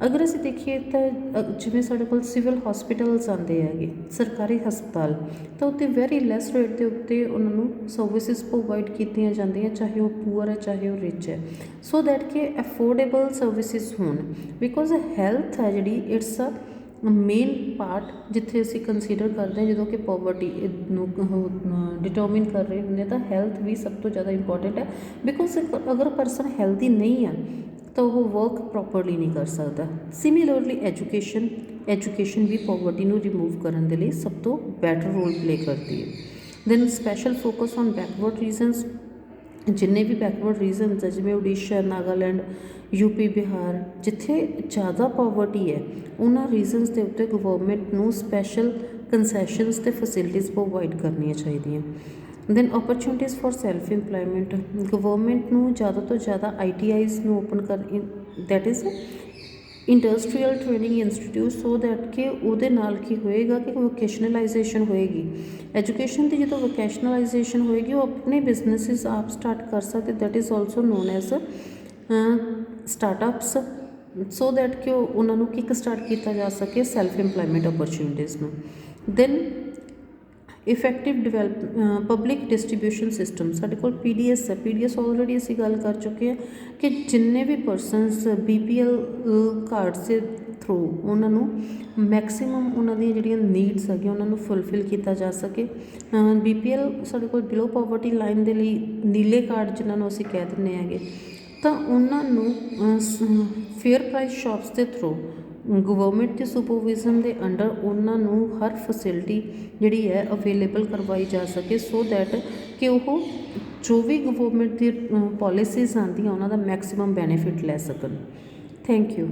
ਅਗਰ ਅਸੀਂ ਦੇਖੀਏ ਤਾਂ ਜਿਵੇਂ ਸਾਡੇ ਕੋਲ ਸਿਵਲ ਹੌਸਪੀਟਲਸ ਆਉਂਦੇ ਹੈਗੇ, ਸਰਕਾਰੀ ਹਸਪਤਾਲ, ਤਾਂ ਉੱਥੇ ਵੈਰੀ ਲੈਸ ਰੇਟ ਦੇ ਉੱਤੇ ਉਹਨਾਂ ਨੂੰ ਸਰਵਿਸਿਜ਼ ਪ੍ਰੋਵਾਈਡ ਕੀਤੀਆਂ ਜਾਂਦੀਆਂ, ਚਾਹੇ ਉਹ ਪੂਅਰ ਹੈ ਚਾਹੇ ਉਹ ਰਿਚ ਹੈ, ਸੋ ਦੈਟ ਕਿ ਅਫੋਰਡੇਬਲ ਸਰਵਿਸਿਜ਼ ਹੋਣ। ਬਿਕੋਜ਼ ਹੈਲਥ ਹੈ ਜਿਹੜੀ ਇਟਸ ਅ ਮੇਨ ਪਾਰਟ ਜਿੱਥੇ ਅਸੀਂ ਕੰਸੀਡਰ ਕਰਦੇ ਹਾਂ ਜਦੋਂ ਕਿ ਪੋਵਰਟੀ ਨੂੰ ਡਿਟਰਮਿਨ ਕਰ ਰਹੇ ਹੁੰਦੇ ਤਾਂ ਹੈਲਥ ਵੀ ਸਭ ਤੋਂ ਜ਼ਿਆਦਾ ਇੰਪੋਰਟੈਂਟ ਹੈ। ਬਿਕੋਜ਼ ਅਗਰ ਪਰਸਨ ਹੈਲਦੀ ਨਹੀਂ ਆ ਤਾਂ ਉਹ ਵਰਕ ਪ੍ਰੋਪਰਲੀ ਨਹੀਂ ਕਰ ਸਕਦਾ। ਸਿਮਿਲਰਲੀ ਐਜੂਕੇਸ਼ਨ ਵੀ ਪੋਵਰਟੀ ਨੂੰ ਰਿਮੂਵ ਕਰਨ ਦੇ ਲਈ ਸਭ ਤੋਂ ਬੈਟਰ ਰੋਲ ਪਲੇ ਕਰਦੀ ਹੈ। Then special focus on backward regions, ਜਿੰਨੇ ਵੀ ਬੈਕਵਰਡ ਰੀਜ਼ਨਸ ਹੈ ਜਿਵੇਂ ਉੜੀਸਾ, ਨਾਗਾਲੈਂਡ, UP, ਬਿਹਾਰ, ਜਿੱਥੇ ਜ਼ਿਆਦਾ ਪੋਵਰਟੀ ਹੈ ਉਹਨਾਂ ਰੀਜ਼ਨਸ ਦੇ ਉੱਤੇ ਗਵਰਨਮੈਂਟ ਨੂੰ ਸਪੈਸ਼ਲ ਕੰਸੈਸ਼ਨਸ ਅਤੇ ਫੈਸਿਲਿਟੀਜ਼ ਪ੍ਰੋਵਾਈਡ ਕਰਨੀਆਂ ਚਾਹੀਦੀਆਂ। Then opportunities for self employment, government ਨੂੰ ਜ਼ਿਆਦਾ ਤੋਂ ਜ਼ਿਆਦਾ ITIs ਨੂੰ ਓਪਨ ਕਰ, that is industrial training institute, so that ਕਿ ਉਹਦੇ ਨਾਲ ਕੀ ਹੋਏਗਾ ਕਿ ਵੋਕੇਸ਼ਨਲਾਈਜੇਸ਼ਨ ਹੋਏਗੀ। ਐਜੂਕੇਸ਼ਨ ਦੀ ਜਦੋਂ ਵੋਕੇਸ਼ਨਲਾਈਜੇਸ਼ਨ ਹੋਏਗੀ ਉਹ ਆਪਣੇ ਬਿਜ਼ਨਸਿਸ ਆਪ ਸਟਾਰਟ ਕਰ ਸਕਦੇ, that is also known as startups, so that ਕਿ ਉਹਨਾਂ ਨੂੰ ਕਿੱਕ ਸਟਾਰਟ ਕੀਤਾ ਜਾ ਸਕੇ ਸੈਲਫ ਇੰਪਲੋਇਮੈਂਟ ਓਪਰਚੁਨਿਟੀਜ਼ ਨੂੰ। Then effective public distribution system, ਸਾਡੇ ਕੋਲ PDS ਹੈ, PDS ਆਲਰੇਡੀ ਅਸੀਂ ਗੱਲ ਕਰ ਚੁੱਕੇ ਹਾਂ ਕਿ ਜਿੰਨੇ ਵੀ ਪਰਸਨਸ BPL ਕਾਰਡਸ ਦੇ ਥਰੂ ਉਹਨਾਂ ਨੂੰ ਮੈਕਸੀਮਮ ਉਹਨਾਂ ਦੀਆਂ ਜਿਹੜੀਆਂ ਨੀਡਸ ਹੈਗੀਆਂ ਉਹਨਾਂ ਨੂੰ ਫੁਲਫਿਲ ਕੀਤਾ ਜਾ ਸਕੇ। BPL ਸਾਡੇ ਕੋਲ ਬਿਲੋ ਪਾਵਰਟੀ ਲਾਈਨ ਦੇ ਲਈ ਨੀਲੇ ਕਾਰਡ ਜਿਨ੍ਹਾਂ ਨੂੰ ਅਸੀਂ ਕਹਿ ਦਿੰਦੇ ਹੈਗੇ, ਤਾਂ ਉਹਨਾਂ ਨੂੰ ਫੇਅਰ ਪ੍ਰਾਈਸ ਸ਼ਾਪਸ ਦੇ ਥਰੂ ਗਵਰਨਮੈਂਟ ਦੇ ਸੁਪਰਵਿਜ਼ਨ ਦੇ ਅੰਡਰ ਉਹਨਾਂ ਨੂੰ ਹਰ ਫੈਸਿਲਿਟੀ ਜਿਹੜੀ ਹੈ ਅਵੇਲੇਬਲ ਕਰਵਾਈ ਜਾ ਸਕੇ, ਸੋ ਦੈਟ ਕਿ ਉਹ ਜੋ ਵੀ ਗਵਰਨਮੈਂਟ ਦੀ ਪੋਲਿਸੀਜ਼ ਆਉਂਦੀਆਂ ਉਹਨਾਂ ਦਾ ਮੈਕਸੀਮਮ ਬੈਨੀਫਿਟ ਲੈ ਸਕਣ। Thank you.